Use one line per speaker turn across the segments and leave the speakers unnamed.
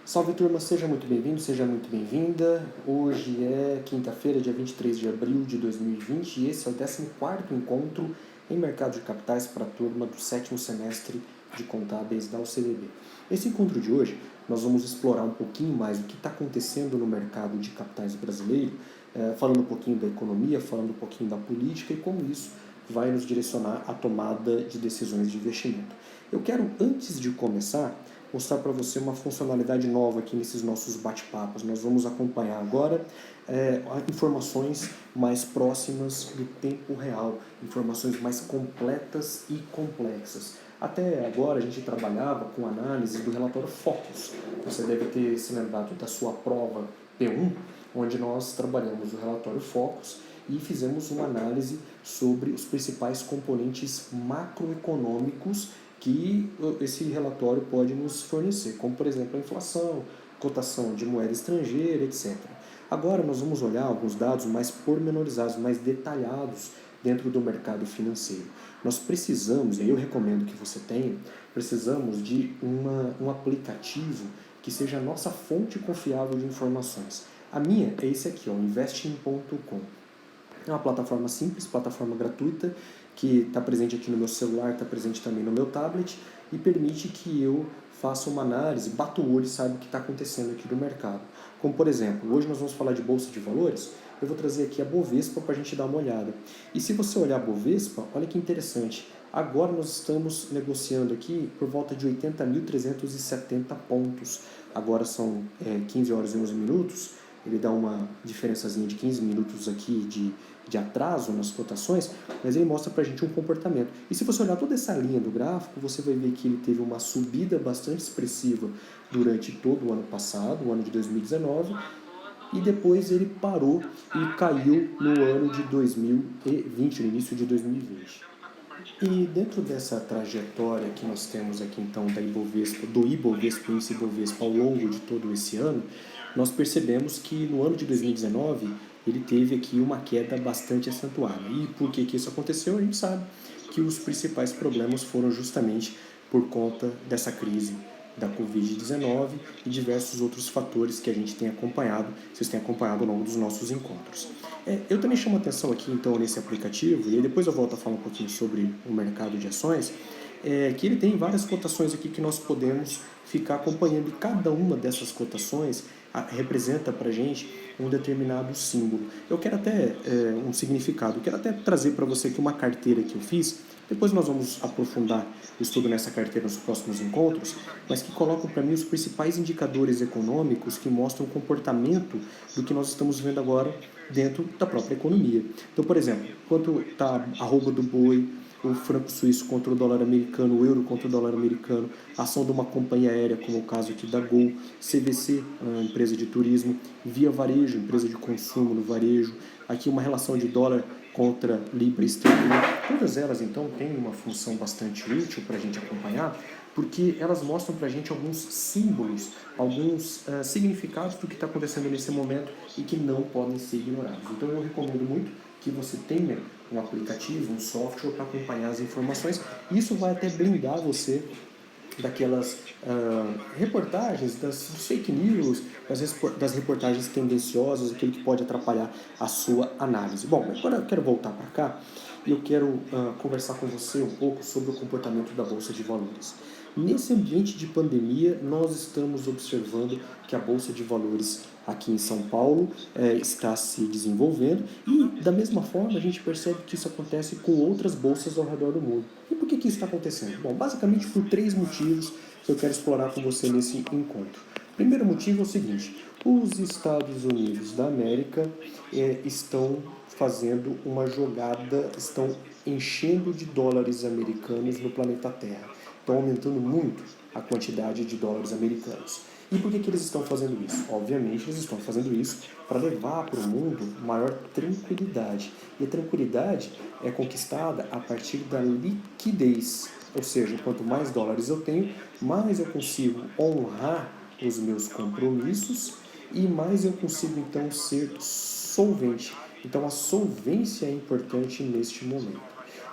Salve turma, seja muito bem-vindo, seja muito bem-vinda. Hoje é quinta-feira, dia 23 de abril de 2020 e esse é o 14º encontro em mercado de capitais para a turma do 7º semestre de contábeis da UCDB. Nesse encontro de hoje, nós vamos explorar um pouquinho mais o que está acontecendo no mercado de capitais brasileiro, falando um pouquinho da economia, falando um pouquinho da política e como isso vai nos direcionar à tomada de decisões de investimento. Eu quero, antes de começar, mostrar para você uma funcionalidade nova aqui nesses nossos bate-papos. Nós vamos acompanhar agora informações mais próximas do tempo real, informações mais completas e complexas. Até agora a gente trabalhava com análise do relatório Focus. Você deve ter se lembrado da sua prova P1, onde nós trabalhamos o relatório Focus e fizemos uma análise sobre os principais componentes macroeconômicos que esse relatório pode nos fornecer, como por exemplo a inflação, cotação de moeda estrangeira, etc. Agora nós vamos olhar alguns dados mais pormenorizados, mais detalhados dentro do mercado financeiro. Nós precisamos, e eu recomendo que você tenha, precisamos de um aplicativo que seja a nossa fonte confiável de informações. A minha é esse aqui, investing.com. É uma plataforma simples, plataforma gratuita, que está presente aqui no meu celular, está presente também no meu tablet e permite que eu faça uma análise, bata o olho e saiba o que está acontecendo aqui no mercado. Como por exemplo, hoje nós vamos falar de Bolsa de Valores, eu vou trazer aqui a Bovespa para a gente dar uma olhada. E se você olhar a Bovespa, olha que interessante, agora nós estamos negociando aqui por volta de 80.370 pontos. Agora são 15 horas e 11 minutos, ele dá uma diferençazinha de 15 minutos aqui de atraso nas cotações, mas ele mostra para a gente um comportamento. E se você olhar toda essa linha do gráfico, você vai ver que ele teve uma subida bastante expressiva durante todo o ano passado, o ano de 2019, e depois ele parou e caiu no ano de 2020, no início de 2020. E dentro dessa trajetória que nós temos aqui então da Ibovespa, do Ibovespa, índice Ibovespa ao longo de todo esse ano, nós percebemos que no ano de 2019 ele teve aqui uma queda bastante acentuada. E por que isso aconteceu? A gente sabe que os principais problemas foram justamente por conta dessa crise da Covid-19 e diversos outros fatores que a gente tem acompanhado, vocês têm acompanhado ao longo dos nossos encontros. Eu também chamo atenção aqui então nesse aplicativo, e aí depois eu volto a falar um pouquinho sobre o mercado de ações, que ele tem várias cotações aqui que nós podemos ficar acompanhando, e cada uma dessas cotações representa para a gente um determinado símbolo. Eu quero até um significado, eu quero até trazer para você aqui uma carteira que eu fiz, depois nós vamos aprofundar o estudo nessa carteira nos próximos encontros, mas que colocam para mim os principais indicadores econômicos que mostram o comportamento do que nós estamos vendo agora dentro da própria economia. Então, por exemplo, quanto está a arroba do boi, o franco suíço contra o dólar americano, o euro contra o dólar americano, a ação de uma companhia aérea, como o caso aqui da Gol, CVC, empresa de turismo, Via Varejo, empresa de consumo no varejo, aqui uma relação de dólar contra libra esterlina. Todas elas, então, têm uma função bastante útil para a gente acompanhar, porque elas mostram para a gente alguns símbolos, alguns significados do que está acontecendo nesse momento e que não podem ser ignorados. Então eu recomendo muito que você tenha um aplicativo, um software para acompanhar as informações. Isso vai até blindar você daquelas reportagens, dos fake news, das reportagens tendenciosas, aquilo que pode atrapalhar a sua análise. Bom, agora eu quero voltar para cá e eu quero conversar com você um pouco sobre o comportamento da Bolsa de Valores. Nesse ambiente de pandemia, nós estamos observando que a Bolsa de Valores aqui em São Paulo está se desenvolvendo e, da mesma forma, a gente percebe que isso acontece com outras bolsas ao redor do mundo. E por que isso está acontecendo? Bom, basicamente por 3 motivos que eu quero explorar com você nesse encontro. O primeiro motivo é o seguinte: os Estados Unidos da América estão fazendo uma jogada, estão enchendo de dólares americanos no planeta Terra. Estão aumentando muito a quantidade de dólares americanos. E por que eles estão fazendo isso? Obviamente, eles estão fazendo isso para levar para o mundo maior tranquilidade. E a tranquilidade é conquistada a partir da liquidez. Ou seja, quanto mais dólares eu tenho, mais eu consigo honrar os meus compromissos e mais eu consigo, então, ser solvente. Então, a solvência é importante neste momento.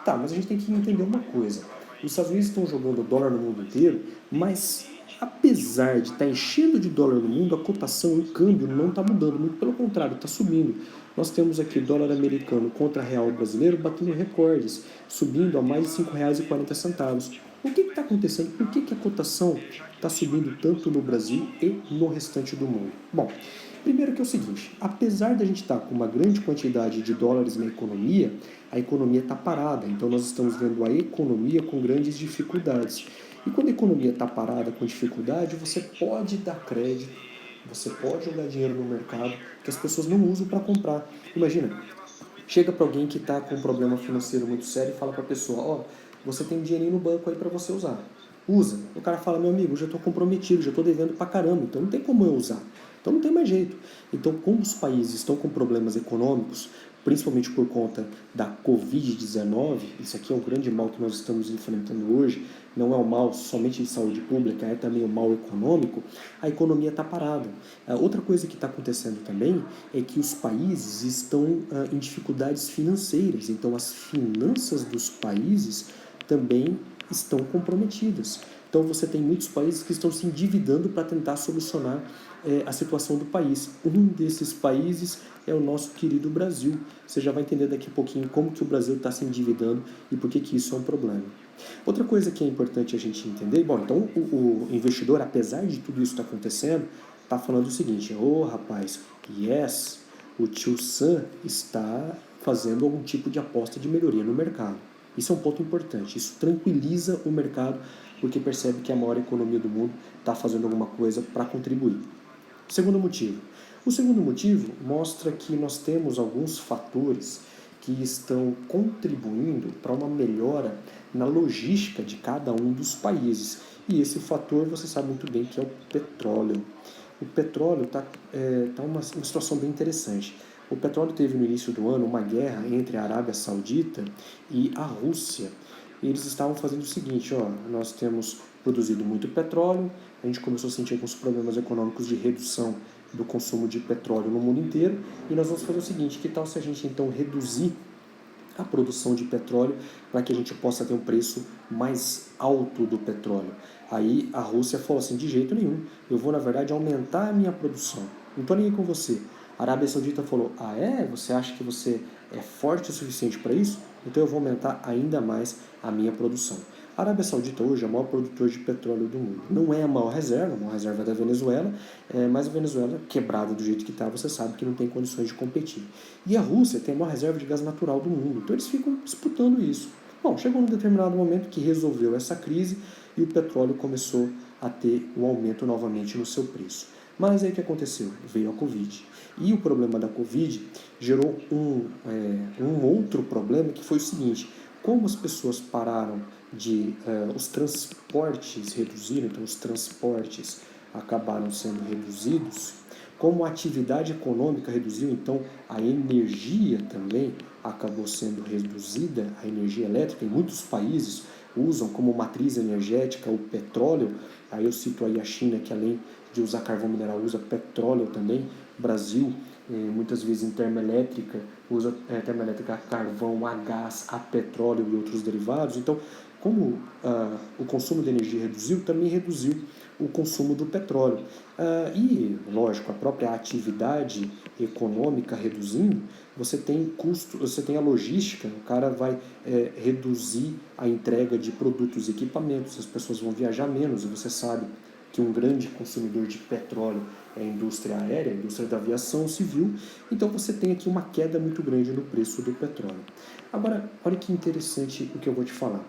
Tá, mas a gente tem que entender uma coisa. Os Estados Unidos estão jogando dólar no mundo inteiro, mas apesar de estar enchendo de dólar no mundo, a cotação, o câmbio não está mudando, muito pelo contrário, está subindo. Nós temos aqui dólar americano contra real brasileiro batendo recordes, subindo a mais de R$ 5,40. O que está acontecendo? Por que a cotação está subindo tanto no Brasil e no restante do mundo? Bom, primeiro que é o seguinte, apesar da gente estar com uma grande quantidade de dólares na economia, a economia está parada, então nós estamos vendo a economia com grandes dificuldades. E quando a economia está parada com dificuldade, você pode dar crédito, você pode jogar dinheiro no mercado que as pessoas não usam para comprar. Imagina, chega para alguém que está com um problema financeiro muito sério e fala para a pessoa, ó, você tem um dinheirinho no banco aí para você usar. Usa. O cara fala, meu amigo, já estou comprometido, já estou devendo para caramba, então não tem como eu usar. Então não tem mais jeito. Então, como os países estão com problemas econômicos, principalmente por conta da Covid-19, isso aqui é um grande mal que nós estamos enfrentando hoje, não é um mal somente de saúde pública, é também um mal econômico, a economia está parada. Outra coisa que está acontecendo também é que os países estão em dificuldades financeiras, então as finanças dos países também estão comprometidas. Então você tem muitos países que estão se endividando para tentar solucionar a situação do país. Um desses países é o nosso querido Brasil. Você já vai entender daqui a pouquinho como que o Brasil está se endividando e por que isso é um problema. Outra coisa que é importante a gente entender, bom, então o investidor, apesar de tudo isso estar acontecendo, está falando o seguinte, rapaz, yes, o tio Sam está fazendo algum tipo de aposta de melhoria no mercado. Isso é um ponto importante, isso tranquiliza o mercado, porque percebe que a maior economia do mundo está fazendo alguma coisa para contribuir. Segundo motivo. O segundo motivo mostra que nós temos alguns fatores que estão contribuindo para uma melhora na logística de cada um dos países. E esse fator você sabe muito bem que é o petróleo. O petróleo está uma situação bem interessante. O petróleo teve no início do ano uma guerra entre a Arábia Saudita e a Rússia. Eles estavam fazendo o seguinte, nós temos produzido muito petróleo, a gente começou a sentir alguns problemas econômicos de redução do consumo de petróleo no mundo inteiro, e nós vamos fazer o seguinte, que tal se a gente então reduzir a produção de petróleo para que a gente possa ter um preço mais alto do petróleo. Aí a Rússia falou assim, de jeito nenhum, eu vou na verdade aumentar a minha produção, não estou nem aí com você. A Arábia Saudita falou, você acha que você é forte o suficiente para isso? Então eu vou aumentar ainda mais a minha produção. A Arábia Saudita hoje é o maior produtor de petróleo do mundo. Não é a maior reserva é da Venezuela, mas a Venezuela, quebrada do jeito que está, você sabe que não tem condições de competir. E a Rússia tem a maior reserva de gás natural do mundo, então eles ficam disputando isso. Bom, chegou num determinado momento que resolveu essa crise e o petróleo começou a ter um aumento novamente no seu preço. Mas aí o que aconteceu? Veio a Covid. E o problema da Covid gerou um outro problema que foi o seguinte, como as pessoas pararam os transportes reduziram, então os transportes acabaram sendo reduzidos, como a atividade econômica reduziu, então a energia também acabou sendo reduzida, a energia elétrica, em muitos países usam como matriz energética o petróleo, aí eu cito aí a China, que além de usar carvão mineral, usa petróleo também, o Brasil, muitas vezes em termoelétrica, usa termoelétrica a carvão, a gás, a petróleo e outros derivados. Então, como o consumo de energia reduziu, também reduziu o consumo do petróleo. E, lógico, a própria atividade econômica reduzindo, você tem custo, você tem a logística, o cara vai reduzir a entrega de produtos e equipamentos, as pessoas vão viajar menos, e você sabe que um grande consumidor de petróleo é a indústria aérea, a indústria da aviação civil, então você tem aqui uma queda muito grande no preço do petróleo. Agora, olha que interessante o que eu vou te falar.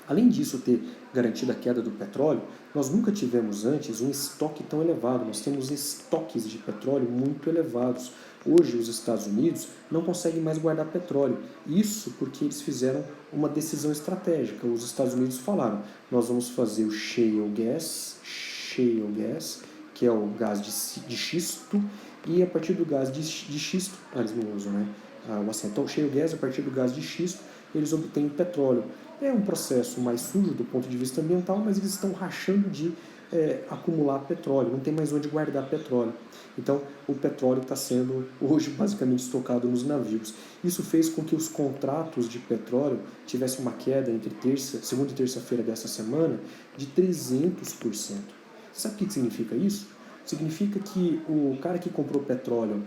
Além disso ter garantido a queda do petróleo, nós nunca tivemos antes um estoque tão elevado, nós temos estoques de petróleo muito elevados. Hoje os Estados Unidos não conseguem mais guardar petróleo, isso porque eles fizeram uma decisão estratégica. Os Estados Unidos falaram, nós vamos fazer o shale gas, que é o gás de xisto, e a partir do gás de xisto, eles não usam, né? Então o shale gas, a partir do gás de xisto, eles obtêm petróleo. É um processo mais sujo do ponto de vista ambiental, mas eles estão rachando de acumular petróleo, não tem mais onde guardar petróleo. Então, o petróleo está sendo hoje basicamente estocado nos navios. Isso fez com que os contratos de petróleo tivessem uma queda entre segunda e terça-feira dessa semana de 300%. Você sabe o que significa isso? Significa que o cara que comprou petróleo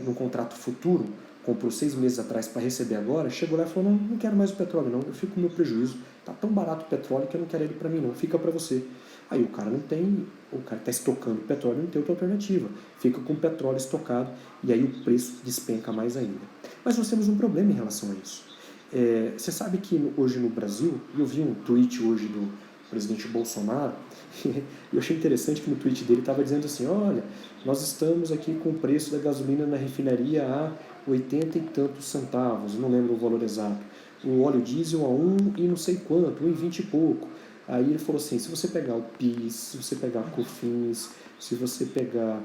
num contrato futuro, comprou 6 meses atrás para receber agora, chegou lá e falou, não quero mais o petróleo não, eu fico com o meu prejuízo, tá tão barato o petróleo que eu não quero ele para mim não, fica para você. Aí o cara que está estocando petróleo não tem outra alternativa, fica com o petróleo estocado e aí o preço despenca mais ainda. Mas nós temos um problema em relação a isso. Você sabe que hoje no Brasil, eu vi um tweet hoje do presidente Bolsonaro, e eu achei interessante que no tweet dele estava dizendo assim, olha, nós estamos aqui com o preço da gasolina na refinaria a 80 e tantos centavos, não lembro o valor exato, o óleo diesel a 1 e não sei quanto, 1,20 e pouco. Aí ele falou assim, se você pegar o PIS, se você pegar a COFINS, se você pegar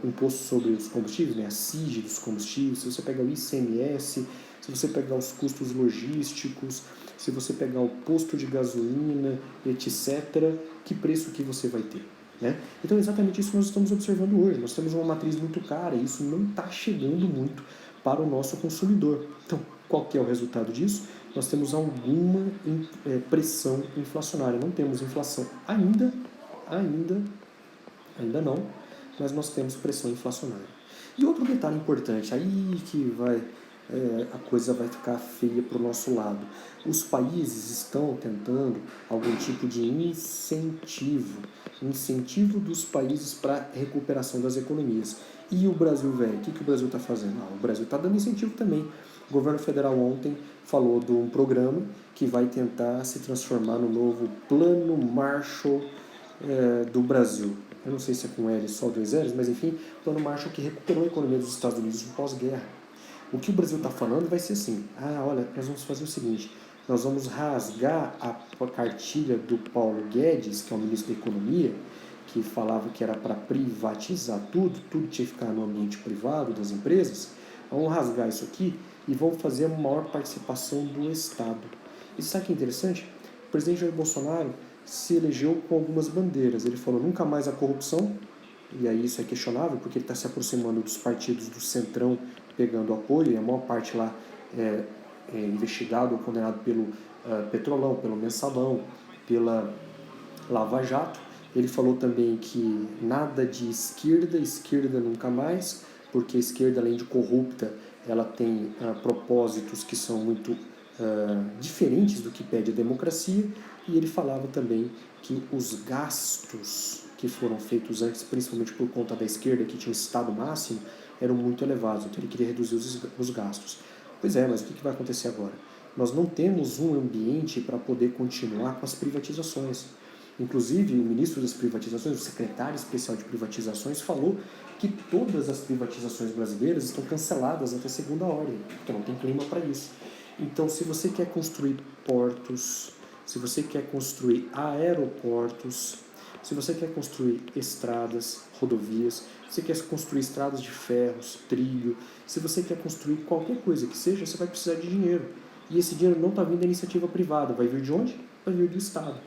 o imposto sobre os combustíveis, né, a CIG dos combustíveis, se você pegar o ICMS, se você pegar os custos logísticos, se você pegar o posto de gasolina, etc., que preço que você vai ter? Né? Então é exatamente isso que nós estamos observando hoje. Nós temos uma matriz muito cara e isso não está chegando muito para o nosso consumidor. Então, qual que é o resultado disso? Nós temos alguma pressão inflacionária. Não temos inflação ainda não, mas nós temos pressão inflacionária. E outro detalhe importante, aí que a coisa vai ficar feia para o nosso lado. Os países estão tentando algum tipo de incentivo dos países para a recuperação das economias. E o Brasil, velho, o que o Brasil está fazendo? O Brasil está dando incentivo também. O governo federal ontem falou de um programa que vai tentar se transformar no novo Plano Marshall do Brasil. Eu não sei se é com L só 2 L's, mas enfim, o Plano Marshall que recuperou a economia dos Estados Unidos no pós-guerra. O que o Brasil está falando vai ser assim, olha, nós vamos fazer o seguinte, nós vamos rasgar a cartilha do Paulo Guedes, que é o ministro da Economia, que falava que era para privatizar tudo tinha que ficar no ambiente privado das empresas, vamos rasgar isso aqui e vamos fazer a maior participação do Estado. E sabe o que é interessante? O presidente Jair Bolsonaro se elegeu com algumas bandeiras. Ele falou nunca mais a corrupção, e aí isso é questionável, porque ele está se aproximando dos partidos do Centrão, pegando apoio, e a maior parte lá é investigado ou condenado pelo Petrolão, pelo Mensalão, pela Lava Jato. Ele falou também que nada de esquerda nunca mais, porque a esquerda, além de corrupta, ela tem propósitos que são muito diferentes do que pede a democracia, e ele falava também que os gastos que foram feitos antes, principalmente por conta da esquerda, que tinha um Estado máximo, eram muito elevados, então ele queria reduzir os gastos. Pois é, mas o que vai acontecer agora? Nós não temos um ambiente para poder continuar com as privatizações. Inclusive, o ministro das privatizações, o secretário especial de privatizações, falou que todas as privatizações brasileiras estão canceladas até segunda ordem, porque não tem clima para isso. Então, se você quer construir portos, se você quer construir aeroportos, se você quer construir estradas, rodovias, se você quer construir estradas de ferros, trilho, se você quer construir qualquer coisa que seja, você vai precisar de dinheiro. E esse dinheiro não está vindo da iniciativa privada. Vai vir de onde? Vai vir do Estado.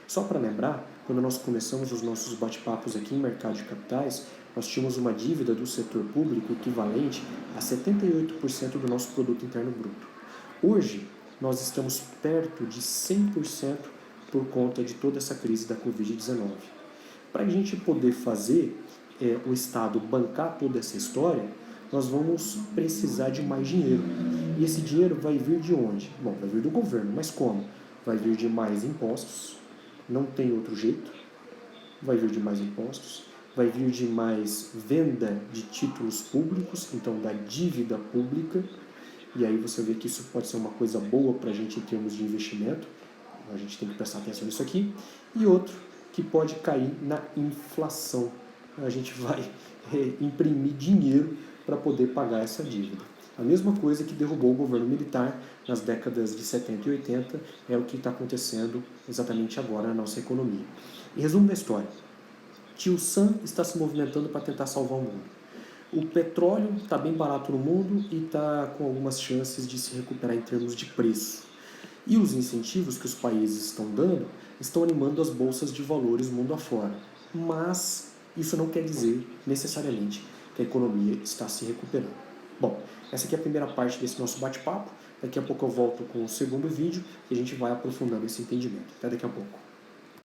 Só para lembrar, quando nós começamos os nossos bate-papos aqui em mercado de capitais, nós tínhamos uma dívida do setor público equivalente a 78% do nosso produto interno bruto. Hoje, nós estamos perto de 100% por conta de toda essa crise da Covid-19. Para a gente poder fazer o Estado bancar toda essa história, nós vamos precisar de mais dinheiro. E esse dinheiro vai vir de onde? Bom, vai vir do governo, mas como? Vai vir de mais impostos, não tem outro jeito, vai vir de mais impostos, vai vir de mais venda de títulos públicos, então da dívida pública, e aí você vê que isso pode ser uma coisa boa para a gente em termos de investimento, a gente tem que prestar atenção nisso aqui, e outro que pode cair na inflação. A gente vai imprimir dinheiro para poder pagar essa dívida. A mesma coisa que derrubou o governo militar nas décadas de 70 e 80 é o que está acontecendo exatamente agora na nossa economia. Em resumo da história, Tio Sam está se movimentando para tentar salvar o mundo. O petróleo está bem barato no mundo e está com algumas chances de se recuperar em termos de preço. E os incentivos que os países estão dando estão animando as bolsas de valores mundo afora. Mas isso não quer dizer necessariamente que a economia está se recuperando. Bom, essa aqui é a primeira parte desse nosso bate-papo. Daqui a pouco eu volto com o segundo vídeo e a gente vai aprofundando esse entendimento. Até daqui a pouco.